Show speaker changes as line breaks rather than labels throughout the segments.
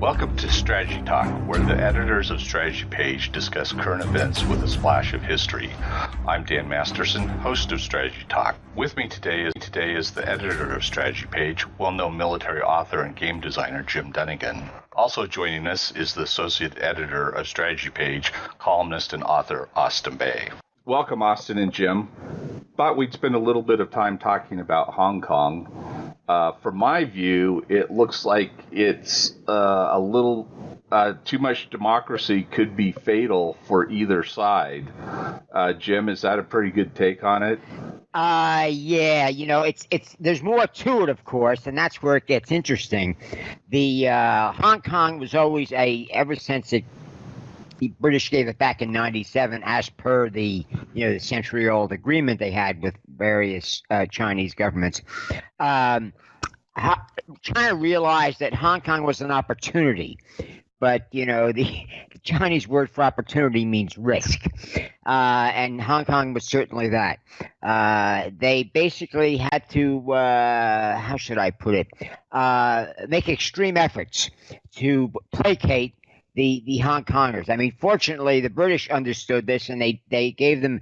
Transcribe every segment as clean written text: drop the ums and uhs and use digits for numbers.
Welcome to Strategy Talk, where the editors of Strategy Page discuss current events with a splash of history. I'm Dan Masterson, host of Strategy Talk. With me today is the editor of Strategy Page, well-known military author and game designer Jim Dunnigan. Also joining us is the associate editor of Strategy Page, columnist and author Austin Bay. Welcome, Austin and Jim. Thought we'd spend a little bit of time talking about Hong Kong. From my view, it looks like it's a little too much democracy could be fatal for either side. Jim, is that a pretty good take on it?
Yeah, it's there's more to it, of course, and that's where it gets interesting. The Hong Kong was always ever since the British gave it back in '97, as per the the century-old agreement they had with various Chinese governments. China realized that Hong Kong was an opportunity, but the Chinese word for opportunity means risk, and Hong Kong was certainly that. They basically had to, how should I put it, make extreme efforts to placate the Hong Kongers. I mean, fortunately, the British understood this, and they gave them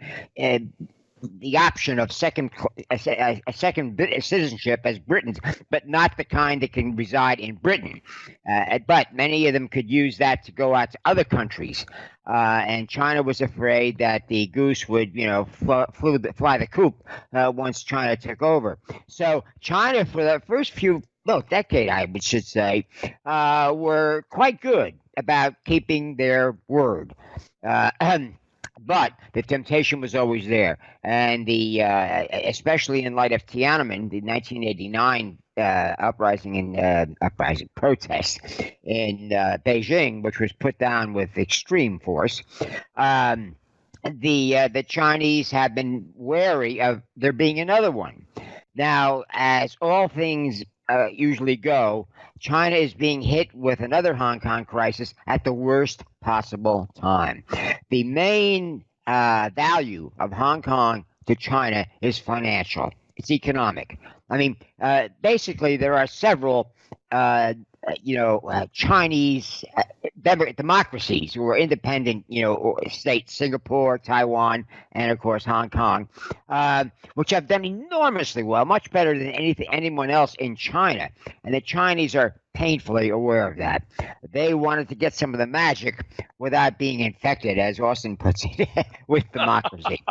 the option of a second citizenship as Britons, but not the kind that can reside in Britain. But many of them could use that to go out to other countries. And China was afraid that the goose would, fly the coop once China took over. So China, for the first decade, I should say, were quite good about keeping their word. But the temptation was always there, and especially in light of Tiananmen, the 1989 uprising protest in Beijing, which was put down with extreme force. The Chinese have been wary of there being another one. Now, as all things usually go, China is being hit with another Hong Kong crisis at the worst possible time. The main value of Hong Kong to China is financial. It's economic. I mean, basically, there are several, Chinese democracies who are independent, states, Singapore, Taiwan, and of course Hong Kong, which have done enormously well, much better than anyone else in China. And the Chinese are painfully aware of that. They wanted to get some of the magic without being infected, as Austin puts it, with democracy.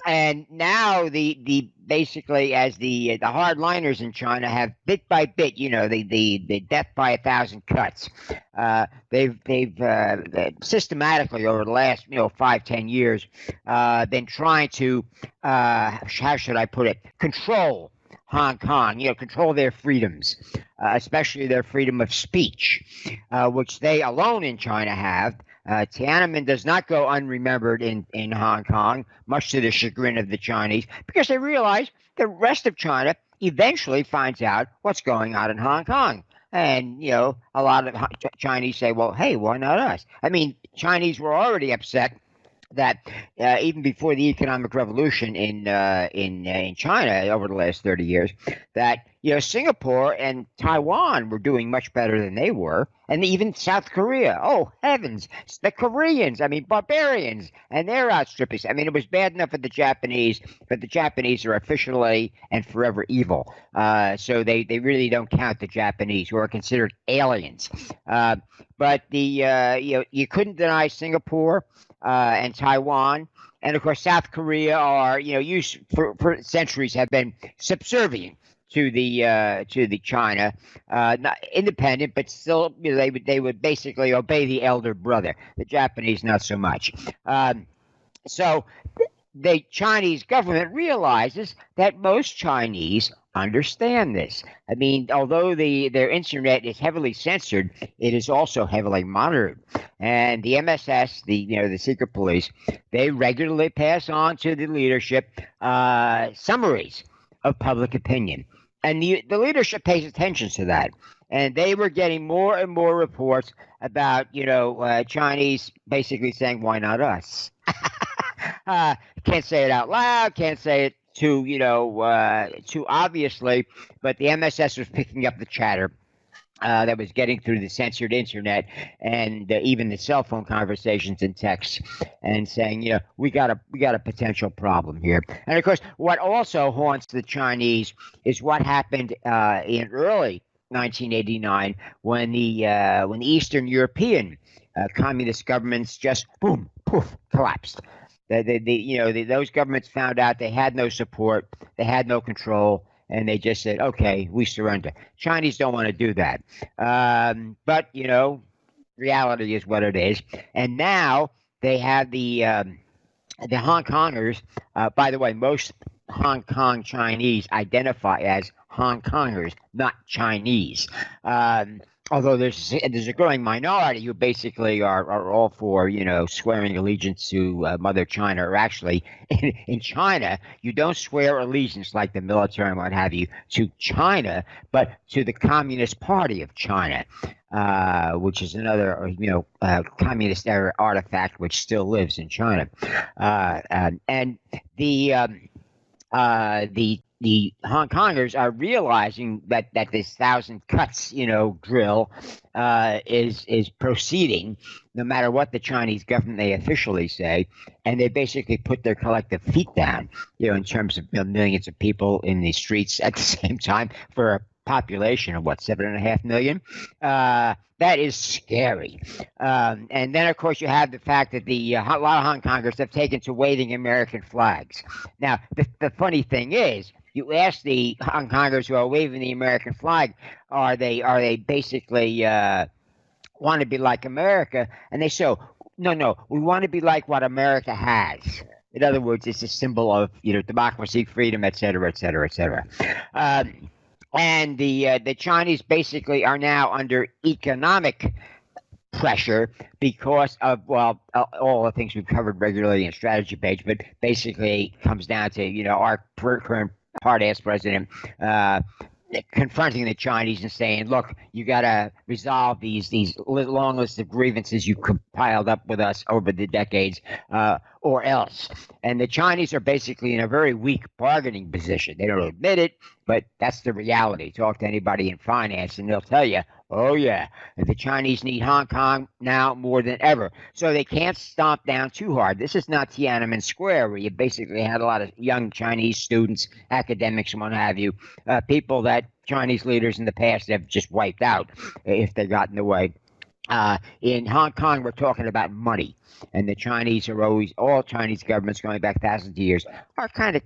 And now the basically, as the hardliners in China have bit by bit, the death by 1,000 cuts. They've systematically over the last 5-10 years been trying to how should I put it, control Hong Kong, control their freedoms, especially their freedom of speech, which they alone in China have. Tiananmen does not go unremembered in Hong Kong, much to the chagrin of the Chinese, because they realize the rest of China eventually finds out what's going on in Hong Kong. And, a lot of Chinese say, well, hey, why not us? I mean, Chinese were already upset that even before the economic revolution in China over the last 30 years, that Singapore and Taiwan were doing much better than they were, and even South Korea. Oh heavens, the Koreans! I mean, barbarians, and they're outstripping. I mean, it was bad enough for the Japanese, but the Japanese are officially and forever evil. So they really don't count the Japanese, who are considered aliens. But you couldn't deny Singapore and Taiwan, and of course South Korea are used for centuries have been subservient to the China, not independent, but still they would basically obey the elder brother. The Japanese not so much. So the Chinese government realizes that most Chinese understand this. I mean, although their internet is heavily censored, it is also heavily monitored. And the MSS, the secret police, they regularly pass on to the leadership summaries of public opinion. And the leadership pays attention to that. And they were getting more and more reports about, Chinese basically saying, why not us? Can't say it out loud, can't say it too obviously, but the MSS was picking up the chatter. that was getting through the censored internet and even the cell phone conversations and texts, and saying, we got a potential problem here. And of course, what also haunts the Chinese is what happened in early 1989 when the Eastern European communist governments just boom poof collapsed. Those governments found out they had no support, they had no control, and they just said, "Okay, we surrender." Chinese don't want to do that, but reality is what it is. And now they have the Hong Kongers. By the way, most Hong Kong Chinese identify as Hong Kongers, not Chinese. Although there's a growing minority who basically are all for swearing allegiance to Mother China, or actually in China you don't swear allegiance like the military and what have you to China, but to the Communist Party of China, which is another communist era artifact which still lives in China, and the Hong Kongers are realizing that this thousand cuts, drill is proceeding, no matter what the Chinese government they officially say, and they basically put their collective feet down, in terms of millions of people in the streets at the same time for a population of 7.5 million. That is scary. And then, of course, you have the fact that a lot of Hong Kongers have taken to waving American flags. Now, the funny thing is, you ask the Hong Kongers who are waving the American flag, are they basically want to be like America? And they say, no, we want to be like what America has. In other words, it's a symbol of democracy, freedom, et cetera, et cetera, et cetera. And the Chinese basically are now under economic pressure because of all the things we've covered regularly in Strategy Page, but basically it comes down to our current hard-ass president confronting the Chinese and saying, look, you got to resolve these long lists of grievances you compiled up with us over the decades, or else. And the Chinese are basically in a very weak bargaining position. They don't admit it, but that's the reality. Talk to anybody in finance and they'll tell you, oh yeah, the Chinese need Hong Kong now more than ever. So they can't stomp down too hard. This is not Tiananmen Square, where you basically had a lot of young Chinese students, academics and what have you, people that Chinese leaders in the past have just wiped out if they got in the way. In Hong Kong, we're talking about money. And the Chinese are all Chinese governments going back thousands of years are kind of,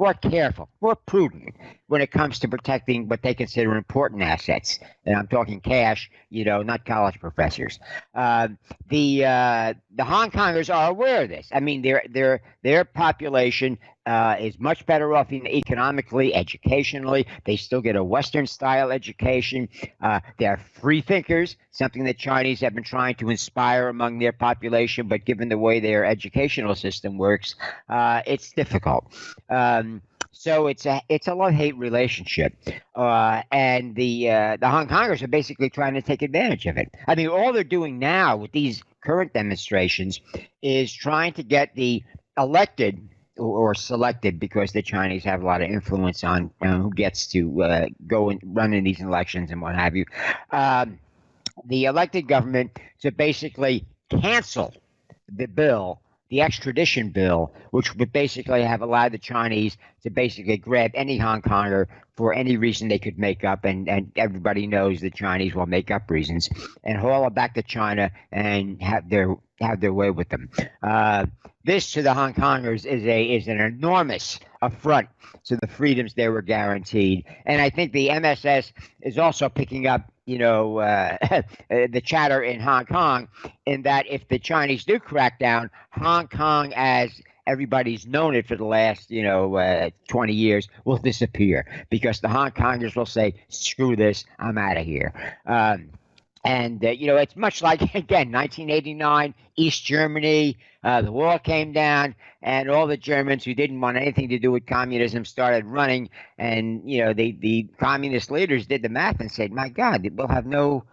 more careful, more prudent when it comes to protecting what they consider important assets. And I'm talking cash, not college professors. The Hong Kongers are aware of this. I mean, their population is much better off economically, educationally. They still get a Western-style education. They're free thinkers, something that Chinese have been trying to inspire among their population, but given the way their educational system works, it's difficult. So it's a love-hate relationship, and the Hong Kongers are basically trying to take advantage of it. I mean, all they're doing now with these current demonstrations is trying to get the elected or selected, because the Chinese have a lot of influence on who gets to go and run in these elections and what have you, the elected government to basically cancel the extradition bill, which would basically have allowed the Chinese to basically grab any Hong Konger for any reason they could make up, and everybody knows the Chinese will make up reasons, and haul it back to China and have their way with them. This to the Hong Kongers is an enormous affront to the freedoms they were guaranteed, and I think the MSS is also picking up the chatter in Hong Kong, in that if the Chinese do crack down, Hong Kong, as everybody's known it for the last 20 years, will disappear, because the Hong Kongers will say, screw this, I'm out of here. It's much like, again, 1989, East Germany, the wall came down, and all the Germans who didn't want anything to do with communism started running, and, the communist leaders did the math and said, my God, we'll have no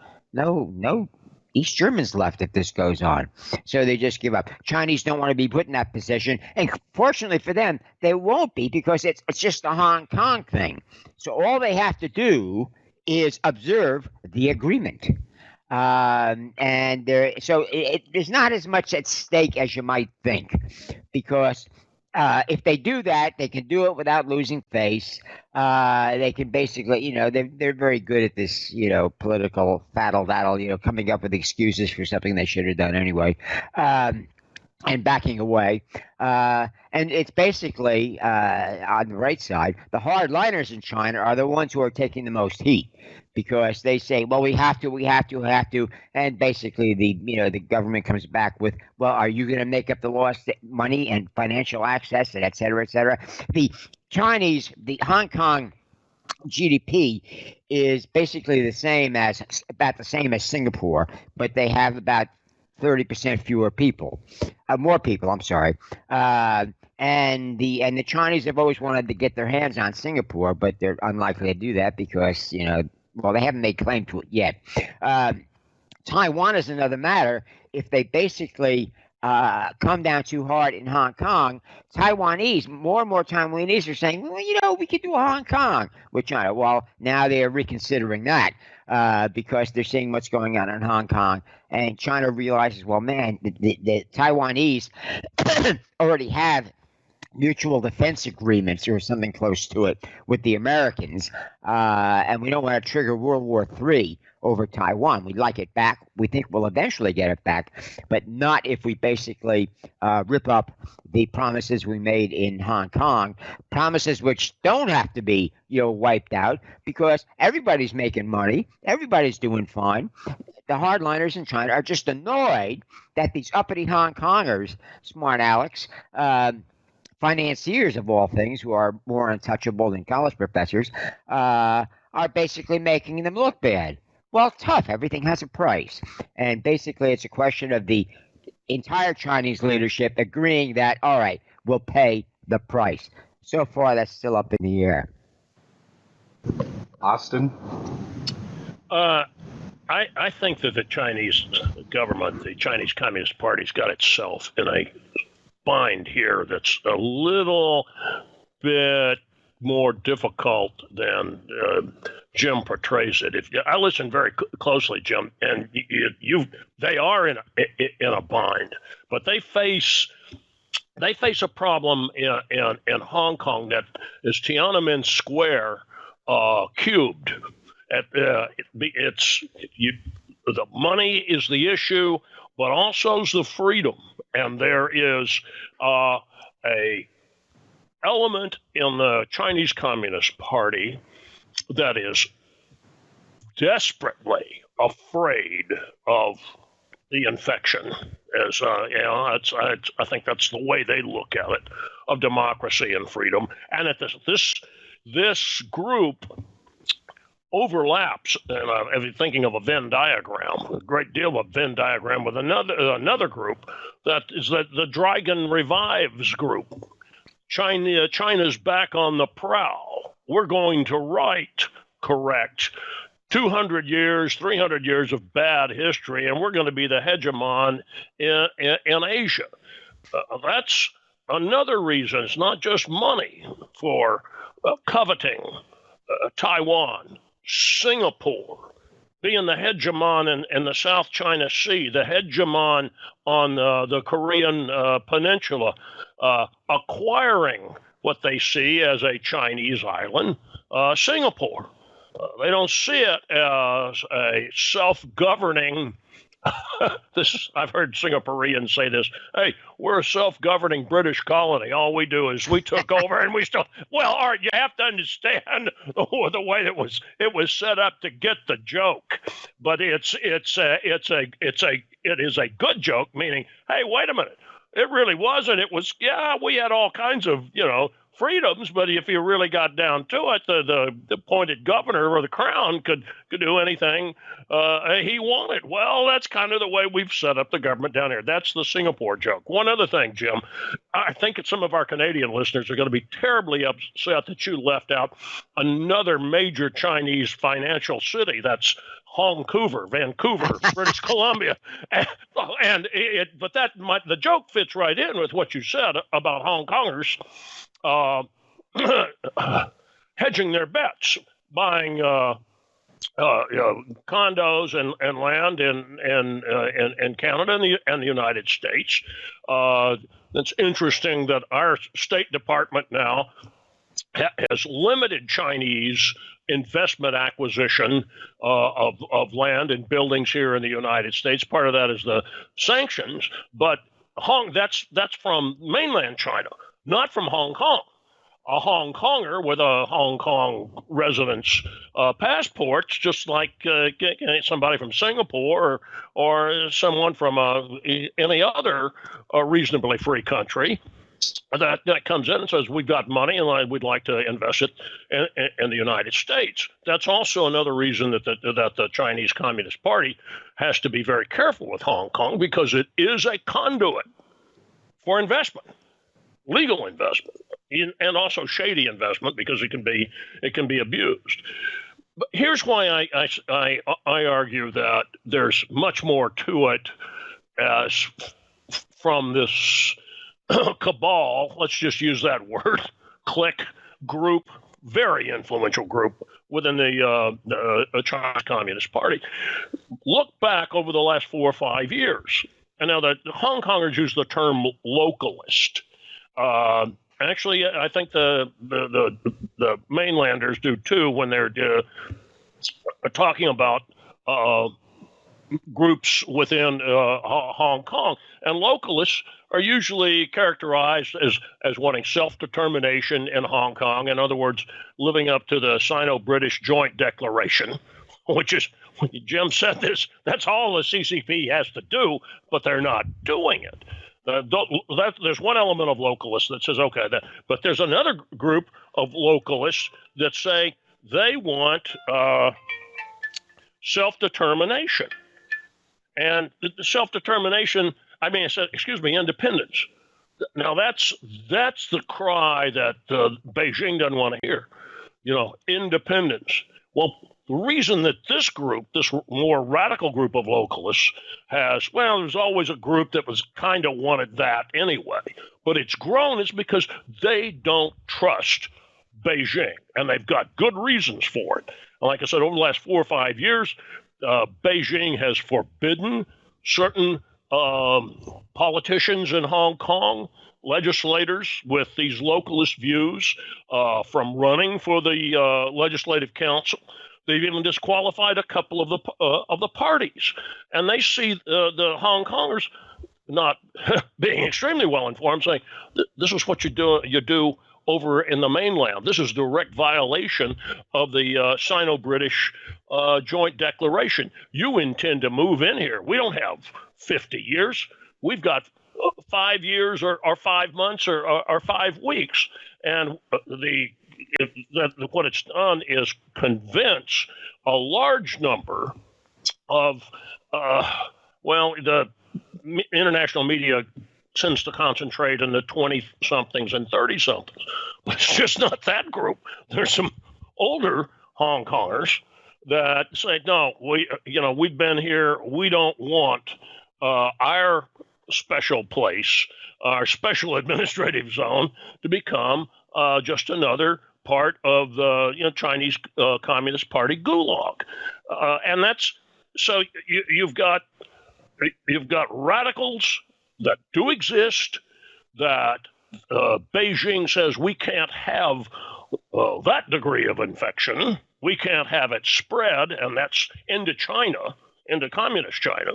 East Germans left if this goes on. So they just give up. Chinese don't want to be put in that position, and fortunately for them, they won't be, because it's just a Hong Kong thing. So all they have to do is observe the agreement. And there's not as much at stake as you might think, because if they do that, they can do it without losing face. They can basically, they're very good at this, political faddle, coming up with excuses for something they should have done anyway. And backing away. And it's basically, on the right side, the hardliners in China are the ones who are taking the most heat, because they say, well, we have to. And basically the government comes back with, well, are you going to make up the lost money and financial access, and et cetera, et cetera? The Hong Kong GDP is basically about the same as Singapore, but they have about 30% fewer people, more people. I'm sorry, and the Chinese have always wanted to get their hands on Singapore, but they're unlikely to do that because they haven't made claim to it yet. Taiwan is another matter. If they basically come down too hard in Hong Kong, more and more Taiwanese are saying, well, we could do a Hong Kong with China. Well, now they are reconsidering that because they're seeing what's going on in Hong Kong. And China realizes, well, man, the Taiwanese already have mutual defense agreements or something close to it with the Americans, and we don't want to trigger World War III over Taiwan. We'd like it back. We think we'll eventually get it back, but not if we basically rip up the promises we made in Hong Kong, promises which don't have to be wiped out, because everybody's making money, everybody's doing fine. The hardliners in China are just annoyed that these uppity Hong Kongers, smart Alex, financiers of all things, who are more untouchable than college professors, are basically making them look bad. Well, tough. Everything has a price. And basically, it's a question of the entire Chinese leadership agreeing that, all right, we'll pay the price. So far, that's still up in the air.
Austin?
I think that the Chinese government, the Chinese Communist Party's got itself in a bind here that's a little bit more difficult than Jim portrays it. I listen very closely, Jim, and they are in a bind, but they face a problem in Hong Kong that is Tiananmen Square cubed. The money is the issue, but also is the freedom. And there is a element in the Chinese Communist Party that is desperately afraid of the infection. I think that's the way they look at it, of democracy and freedom. And at this group overlaps, and if you're thinking of a Venn diagram, a great deal of Venn diagram with another group that is the Dragon Revives group. China's back on the prowl. We're going to correct 200 years, 300 years of bad history, and we're going to be the hegemon in Asia. That's another reason. It's not just money for coveting Taiwan, Singapore, being the hegemon in the South China Sea, the hegemon on the Korean Peninsula, acquiring what they see as a Chinese island, Singapore. They don't see it as a self-governing. I've heard Singaporeans say this. Hey, we're a self-governing British colony. All we do is we took over, and we still. Well, Art, you have to understand the way it was set up to get the joke, but it is a good joke. Meaning, hey, wait a minute, it really wasn't. It was, we had all kinds of freedoms, but if you really got down to it, the appointed governor or the crown could do anything he wanted. Well, that's kind of the way we've set up the government down here. That's the Singapore joke. One other thing, Jim, I think that some of our Canadian listeners are going to be terribly upset that you left out another major Chinese financial city. That's Vancouver, British Columbia, but the joke fits right in with what you said about Hong Kongers hedging their bets, buying condos and land in Canada and the United States. It's interesting that our State Department now has limited Chinese investment acquisition of land and buildings here in the United States. Part of that is the sanctions, but that's from mainland China, not from Hong Kong. A Hong Konger with a Hong Kong residence passport's just like somebody from Singapore or someone from any other reasonably free country that comes in and says, we've got money and we'd like to invest it in the United States. That's also another reason that the Chinese Communist Party has to be very careful with Hong Kong, because it is a conduit for investment, legal investment, and also shady investment, because it can be abused. But here's why I argue that there's much more to it as from this cabal, let's just use that word, clique, group, very influential group within the Chinese Communist Party. Look back over the last 4 or 5 years, and now the Hong Kongers use the term localist. Actually, I think the mainlanders do too when they're talking about groups within Hong Kong. And localists are usually characterized as wanting self-determination in Hong Kong. In other words, living up to the Sino-British Joint Declaration, which is, Jim said this, that's all the CCP has to do, but they're not doing it. There's one element of localists that says, okay, but there's another group of localists that say they want self-determination. And self-determination, independence. Now that's the cry that Beijing doesn't want to hear. Independence. Well, the reason that this group, this more radical group of localists there's always a group that was kind of wanted that anyway, but it's grown is because they don't trust Beijing, and they've got good reasons for it. And like I said, over the last 4 or 5 years, Beijing has forbidden certain politicians in Hong Kong, legislators with these localist views, from running for the Legislative Council. They've even disqualified a couple of the parties, and they see the Hong Kongers not being extremely well informed, saying this is what you do over in the mainland. This is direct violation of the Sino-British Joint Declaration. You intend to move in here. We don't have 50 years. We've got 5 years or 5 months or 5 weeks, and what it's done is convince a large number of, the international media tends to concentrate on the 20-somethings and 30-somethings. It's just not that group. There's some older Hong Kongers that say, no, we've been here. We don't want our special place, our special administrative zone, to become just another part of the Chinese Communist Party gulag, and that's so you've got radicals that do exist that Beijing says we can't have that degree of infection, we can't have it spread, and that's into China, into communist China.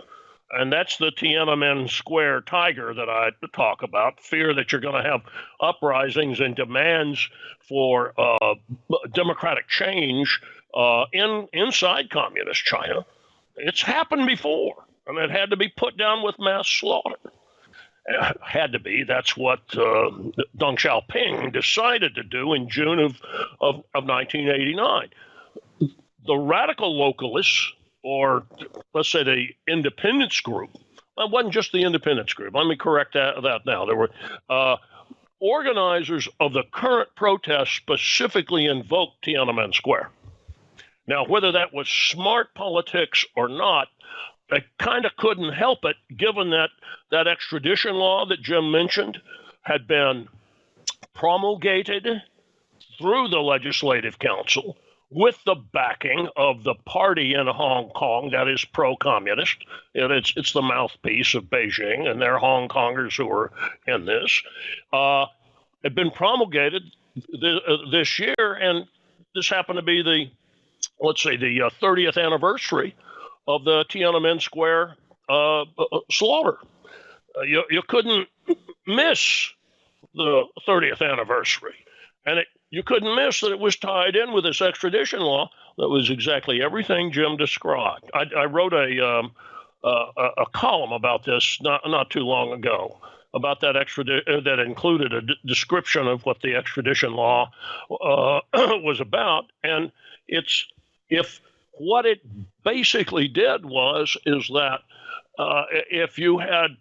And that's the Tiananmen Square tiger that I talk about, fear that you're going to have uprisings and demands for democratic change inside communist China. It's happened before, and it had to be put down with mass slaughter. It had to be. That's what Deng Xiaoping decided to do in June of 1989. The radical localists, or let's say the independence group. It wasn't just the independence group. Let me correct that now. There were organizers of the current protest specifically invoked Tiananmen Square. Now, whether that was smart politics or not, they kind of couldn't help it, given that extradition law that Jim mentioned had been promulgated through the Legislative Council with the backing of the party in Hong Kong that is pro-communist. It's the mouthpiece of Beijing, and they're Hong Kongers who are in this. Had been promulgated this year, and this happened to be the 30th anniversary of the Tiananmen Square slaughter. You couldn't miss the 30th anniversary, and you couldn't miss that it was tied in with this extradition law that was exactly everything Jim described. I wrote a column about this not too long ago, about that that included a description of what the extradition law was about, and if what it basically did is that if you had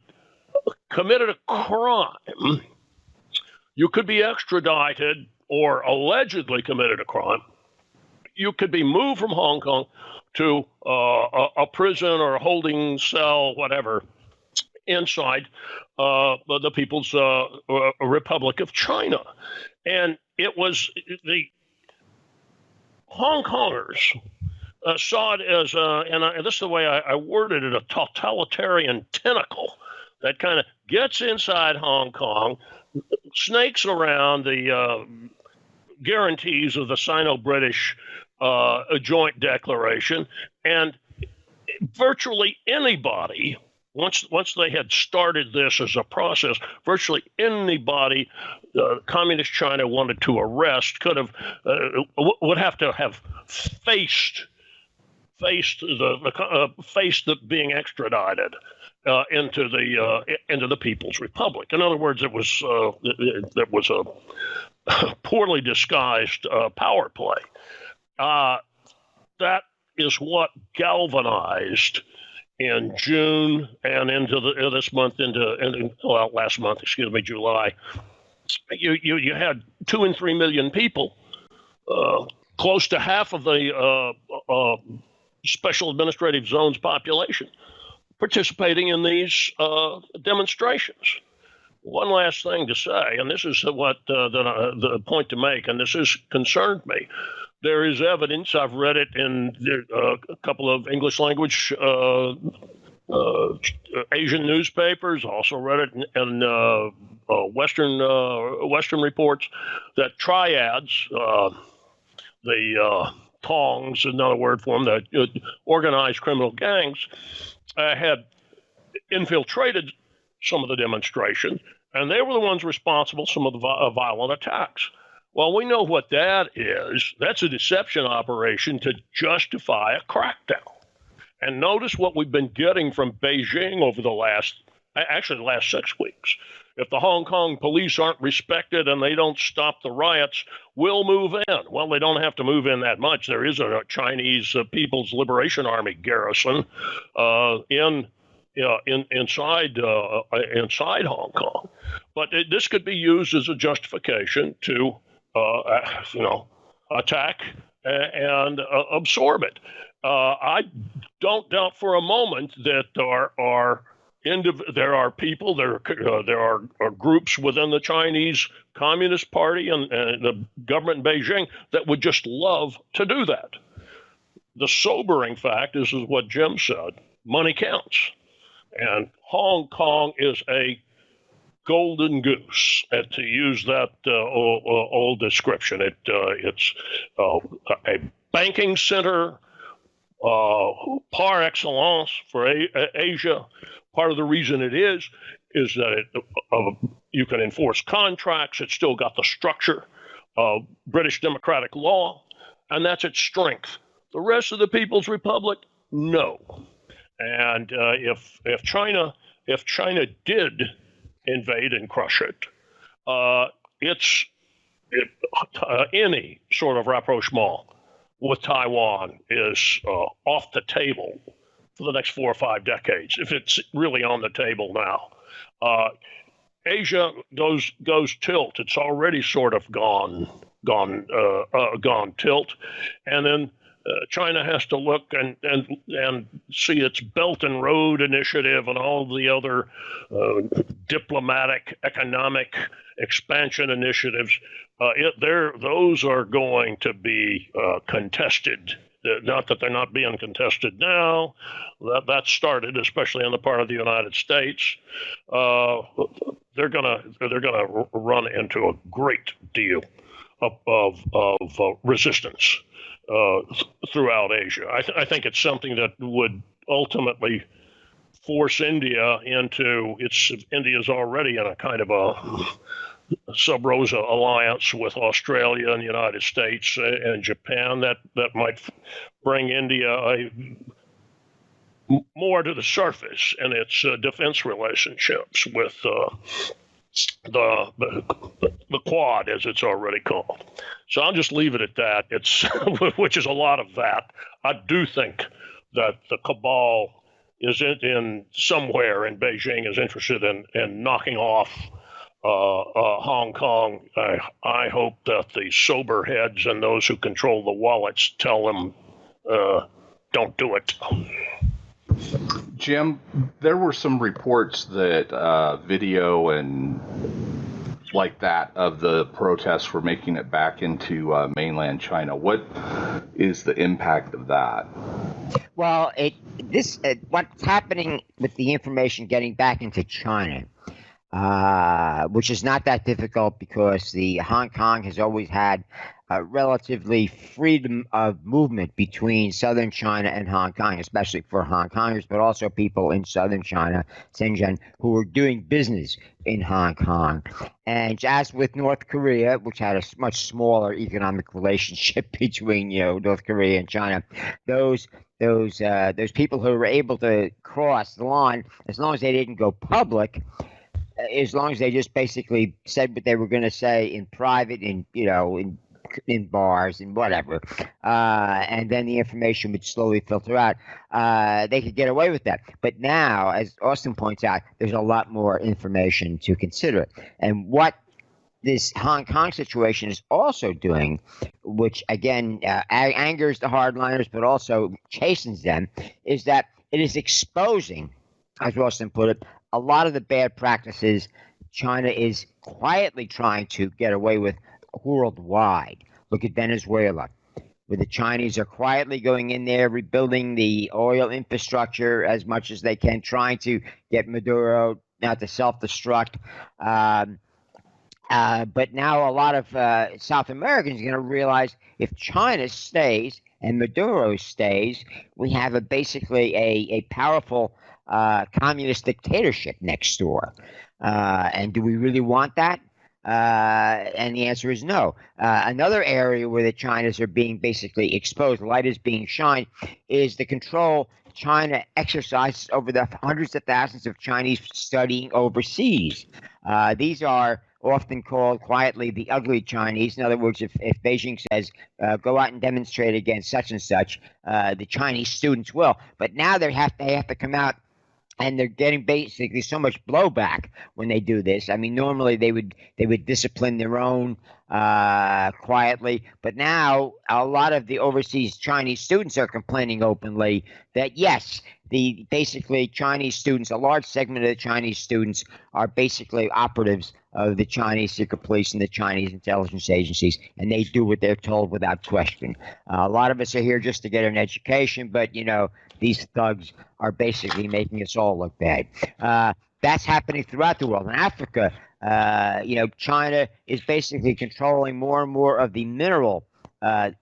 committed a crime, you could be extradited, or allegedly committed a crime. You could be moved from Hong Kong to a prison or a holding cell, whatever, inside the People's Republic of China. And it was the Hong Kongers saw it as, and this is the way I worded it, a totalitarian tentacle that kind of gets inside Hong Kong, snakes around the guarantees of the Sino-British joint declaration, and virtually anybody, once they had started this as a process, virtually anybody Communist China wanted to arrest would have to have faced the being extradited into the People's Republic. In other words, it was a poorly disguised power play. That is what galvanized in June and into this month, last month, July. You had 2 and 3 million people, close to half of the special administrative zone's population, participating in these demonstrations. One last thing to say, and this is what the point to make, and this has concerned me. There is evidence, I've read it in a couple of English language Asian newspapers, also read it in Western reports, that triads, the Tongs, another word for them, the organized criminal gangs, had infiltrated some of the demonstration, and they were the ones responsible for some of the violent attacks. Well, we know what that is. That's a deception operation to justify a crackdown. And notice what we've been getting from Beijing over the last 6 weeks. If the Hong Kong police aren't respected and they don't stop the riots, we'll move in. Well, they don't have to move in that much. There is a Chinese People's Liberation Army garrison inside Hong Kong. But this could be used as a justification to attack and absorb it. I don't doubt for a moment that there are people, there are groups within the Chinese Communist Party and the government in Beijing that would just love to do that. The sobering fact is what Jim said: money counts, and Hong Kong is a golden goose, to use that old description. It's a banking center par excellence for Asia. Part of the reason it is that you can enforce contracts. It's still got the structure of British democratic law, and that's its strength. The rest of the People's Republic, no. And if China did invade and crush it, any sort of rapprochement with Taiwan is off the table for the next 4 or 5 decades, if it's really on the table now. Asia goes tilt. It's already sort of gone tilt, and then China has to look and see its Belt and Road Initiative and all the other diplomatic, economic expansion initiatives. Those are going to be contested. Not that they're not being contested now. That started, especially on the part of the United States. They're gonna run into a great deal of resistance throughout Asia. I think it's something that would ultimately force India into India's already in a kind of a sub-rosa alliance with Australia and the United States and Japan that might bring India more to the surface in its defense relationships with the Quad, as it's already called. So I'll just leave it at that. It's which is a lot of that. I do think that the cabal is in somewhere in Beijing is interested in knocking off Hong Kong. I hope that the sober heads and those who control the wallets tell them don't do it.
Jim, there were some reports that video and like that of the protests were making it back into mainland China. What is the impact of that?
Well, what's happening with the information getting back into China, which is not that difficult because the Hong Kong has always had relatively freedom of movement between southern China and Hong Kong, especially for Hong Kongers, but also people in southern China, Shenzhen, who were doing business in Hong Kong. And as with North Korea, which had a much smaller economic relationship between North Korea and China, those people who were able to cross the line, as long as they didn't go public, as long as they just basically said what they were going to say in private, in bars and whatever, and then the information would slowly filter out, they could get away with that. But now, as Austin points out, there's a lot more information to consider. And what this Hong Kong situation is also doing, which again angers the hardliners but also chastens them, is that it is exposing, as Austin put it, a lot of the bad practices China is quietly trying to get away with worldwide. Look at Venezuela, where the Chinese are quietly going in there, rebuilding the oil infrastructure as much as they can, trying to get Maduro not to self-destruct. But now a lot of South Americans are going to realize if China stays and Maduro stays, we have basically a powerful communist dictatorship next door. And do we really want that? And the answer is no. Another area where the Chinas are being basically exposed, light is being shined, is the control China exercises over the hundreds of thousands of Chinese studying overseas. These are often called quietly the ugly Chinese. In other words, if Beijing says, go out and demonstrate against such and such, the Chinese students will. But now they have to come out, and they're getting basically so much blowback when they do this. I mean, normally they would discipline their own quietly, but now a lot of the overseas Chinese students are complaining openly that yes, the basically Chinese students, a large segment of the Chinese students are basically operatives of the Chinese secret police and the Chinese intelligence agencies, and they do what they're told without question. A lot of us are here just to get an education, but these thugs are basically making us all look bad. That's happening throughout the world. In Africa, China is basically controlling more and more of the mineral,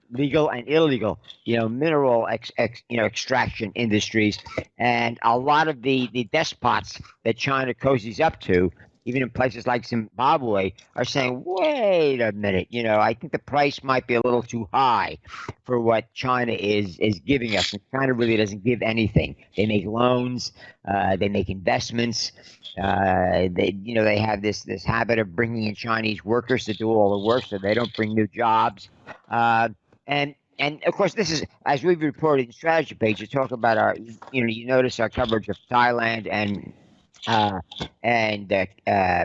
legal and illegal, mineral extraction industries, and a lot of the despots that China cozies up to, even in places like Zimbabwe, are saying, wait a minute, I think the price might be a little too high for what China is giving us. And China really doesn't give anything. They make loans, they make investments. They have this habit of bringing in Chinese workers to do all the work, so they don't bring new jobs. And of course, this is, as we've reported in Strategy Page, you talk about you notice our coverage of Thailand and uh, and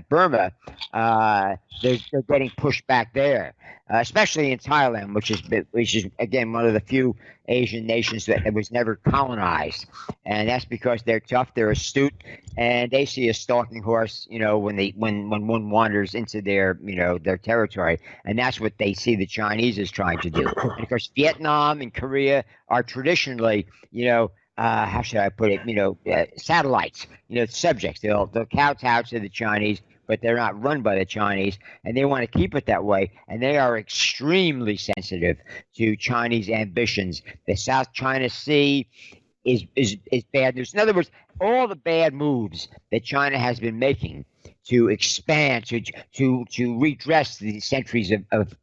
Burma, they're getting pushed back there, especially in Thailand, which is again one of the few Asian nations that was never colonized, and that's because they're tough, they're astute, and they see a stalking horse, when one wanders into their territory, and that's what they see the Chinese is trying to do. And of course, Vietnam and Korea are traditionally, how should I put it? Satellites. Subjects. They'll kowtow to the Chinese, but they're not run by the Chinese, and they want to keep it that way. And they are extremely sensitive to Chinese ambitions. The South China Sea is bad news. In other words, all the bad moves that China has been making to expand, to redress the centuries of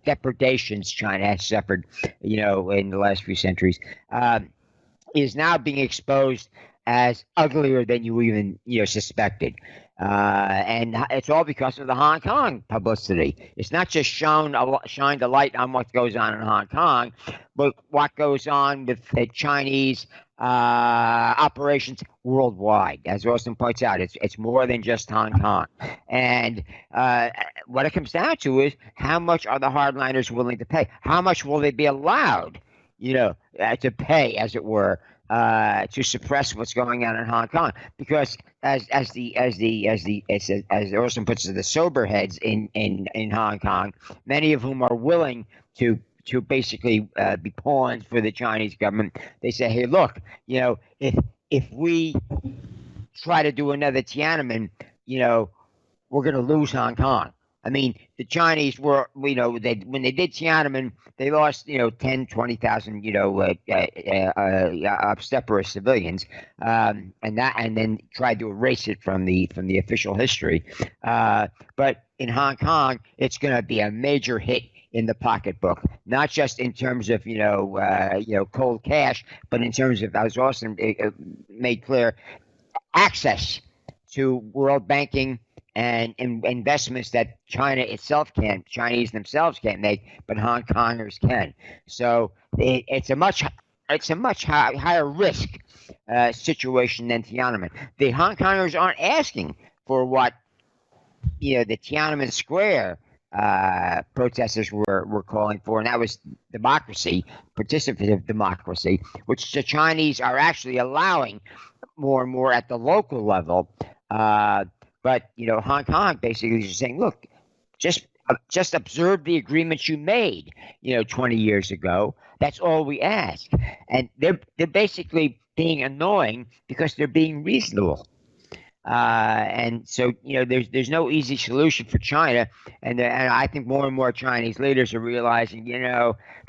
depredations China has suffered, in the last few centuries, is now being exposed as uglier than you even suspected. And it's all because of the Hong Kong publicity. It's not just shined a light on what goes on in Hong Kong, but what goes on with the Chinese operations worldwide. As Austin points out, it's more than just Hong Kong. And what it comes down to is how much are the hardliners willing to pay? How much will they be allowed, to pay, as it were, to suppress what's going on in Hong Kong? Because as Orson puts it, the sober heads in Hong Kong, many of whom are willing to basically be pawns for the Chinese government, they say, hey, look, if we try to do another Tiananmen, we're going to lose Hong Kong. I mean, the Chinese were, when they did Tiananmen, they lost, 10, 20,000, obstreperous civilians, and then tried to erase it from the official history. But in Hong Kong, it's going to be a major hit in the pocketbook, not just in terms of cold cash, but in terms of, as Austin made clear, access to world banking and investments that Chinese themselves can't make, but Hong Kongers can. So it's a much higher risk situation than Tiananmen. The Hong Kongers aren't asking for what the Tiananmen Square protesters were calling for, and that was democracy, participative democracy, which the Chinese are actually allowing more and more at the local level. But Hong Kong basically is saying, look, just observe the agreements you made, 20 years ago. That's all we ask. And they're basically being annoying because they're being reasonable. And so, there's no easy solution for China, and I think more and more Chinese leaders are realizing,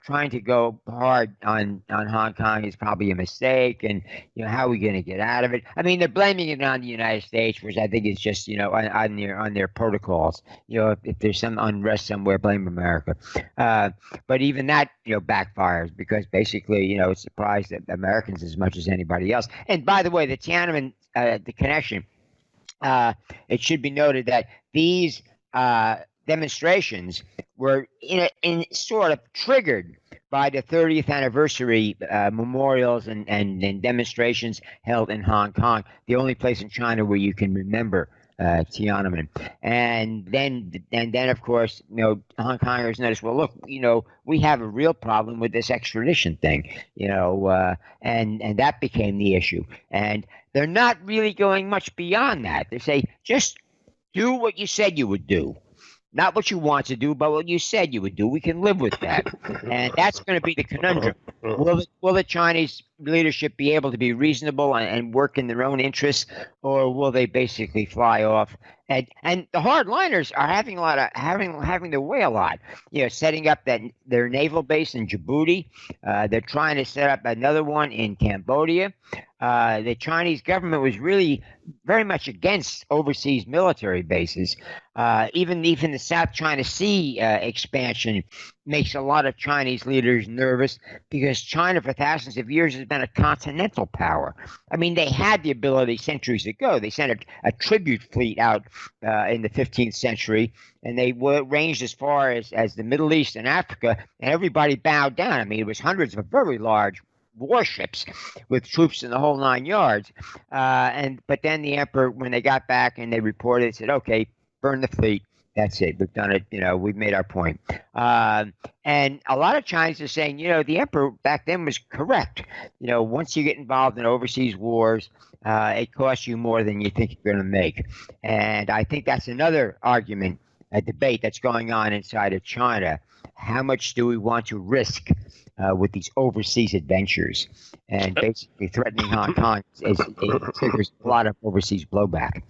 trying to go hard on Hong Kong is probably a mistake, and how are we going to get out of it? I mean, they're blaming it on the United States, which I think is just on their protocols. If there's some unrest somewhere, blame America. But even that backfires, because basically it surprised the Americans as much as anybody else. And by the way, the Tiananmen the connection. It should be noted that these demonstrations were in sort of triggered by the 30th anniversary memorials and demonstrations held in Hong Kong, the only place in China where you can remember Tiananmen. And then of course, Hong Kongers noticed, well, look, we have a real problem with this extradition thing, and that became the issue. And they're not really going much beyond that. They say, just do what you said you would do. Not what you want to do, but what you said you would do. We can live with that. And that's going to be the conundrum. Will the Chinese leadership be able to be reasonable and work in their own interests, or will they basically fly off? And the hardliners are having to weigh a lot. Setting up their naval base in Djibouti. They're trying to set up another one in Cambodia. The Chinese government was really very much against overseas military bases. Even the South China Sea expansion makes a lot of Chinese leaders nervous, because China for thousands of years has been a continental power. I mean, they had the ability centuries ago. They sent a tribute fleet out in the 15th century, and they ranged as far as the Middle East and Africa, and everybody bowed down. I mean, it was hundreds of very large warships with troops in the whole 9 yards. But then the emperor, when they got back and they reported, said, "Okay, burn the fleet. That's it. We've done it. We've made our point." And a lot of Chinese are saying, the emperor back then was correct. Once you get involved in overseas wars, it costs you more than you think you're going to make. And I think that's another argument, a debate that's going on inside of China. How much do we want to risk with these overseas adventures? And basically threatening Hong Kong it triggers a lot of overseas blowback.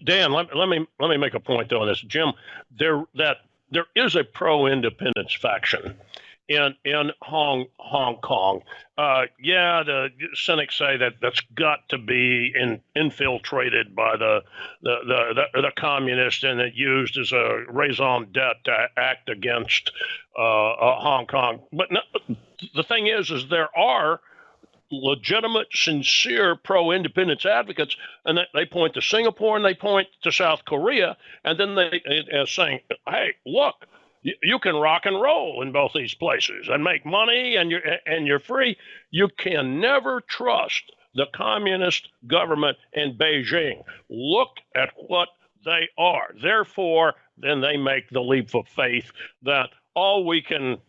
Dan, let me make a point though on this, Jim. There is a pro-independence faction in Hong Kong. The cynics say that's got to be infiltrated by the communists and it used as a raison d'etre to act against Hong Kong. But no, the thing is there are legitimate, sincere pro-independence advocates, and they point to Singapore and they point to South Korea, and then they saying, "Hey, look, you can rock and roll in both these places and make money, and you're free." You can never trust the communist government in Beijing. Look at what they are. Therefore, then they make the leap of faith that all we can.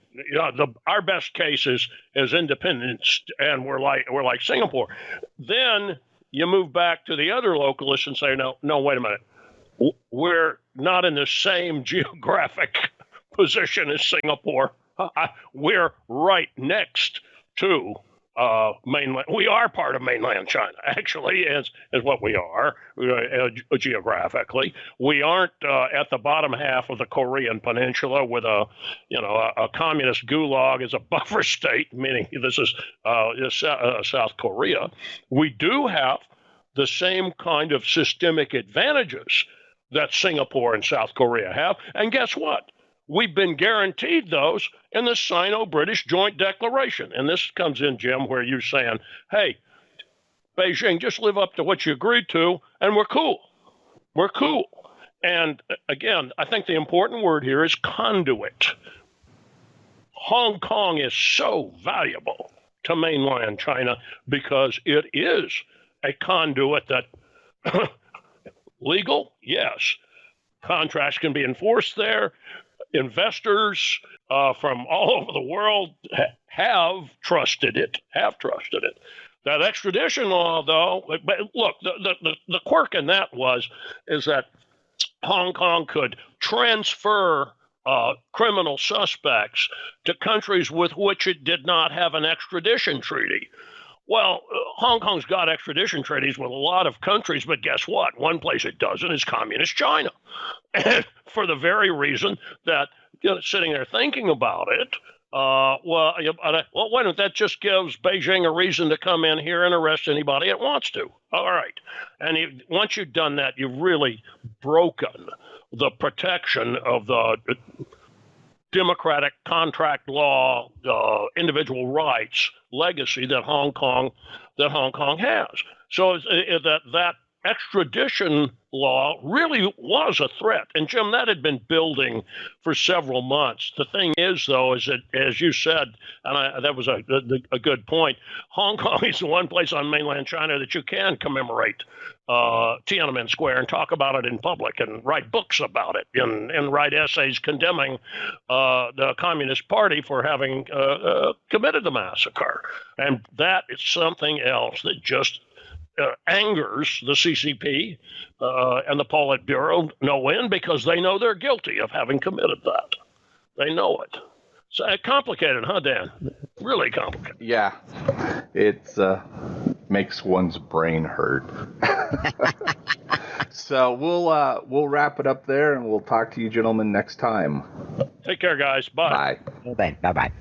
Our best case is independence, and we're like Singapore. Then you move back to the other localists and say, no, wait a minute, we're not in the same geographic position as Singapore. We're right next to mainland. We are part of mainland China, actually, is what we are geographically. We aren't at the bottom half of the Korean Peninsula with a communist gulag as a buffer state, meaning this is South Korea. We do have the same kind of systemic advantages that Singapore and South Korea have, and guess what? We've been guaranteed those in the Sino-British Joint Declaration. And this comes in, Jim, where you're saying, hey, Beijing, just live up to what you agreed to, and we're cool. We're cool. And again, I think the important word here is conduit. Hong Kong is so valuable to mainland China because it is a conduit that legal, yes. Contracts can be enforced there. Investors from all over the world have trusted it. That extradition law, though, but look, the quirk in that is that Hong Kong could transfer criminal suspects to countries with which it did not have an extradition treaty. Well, Hong Kong's got extradition treaties with a lot of countries, but guess what? One place it doesn't is communist China. And for the very reason that, sitting there thinking about it, why don't that just gives Beijing a reason to come in here and arrest anybody it wants to? All right. And once you've done that, you've really broken the protection of the democratic contract law, individual rights legacy that Hong Kong has. So that extradition law really was a threat. And Jim, that had been building for several months. The thing is, though, is that, as you said, and that was a good point, Hong Kong is the one place on mainland China that you can commemorate Tiananmen Square and talk about it in public and write books about it and write essays condemning the Communist Party for having committed the massacre. And that is something else that just angers the CCP and the Politburo no end because they know they're guilty of having committed that. They know it. So complicated, huh, Dan? Really complicated.
Yeah, it makes one's brain hurt. So we'll wrap it up there, and we'll talk to you gentlemen next time.
Take care, guys. Bye.
Bye.
Bye-bye.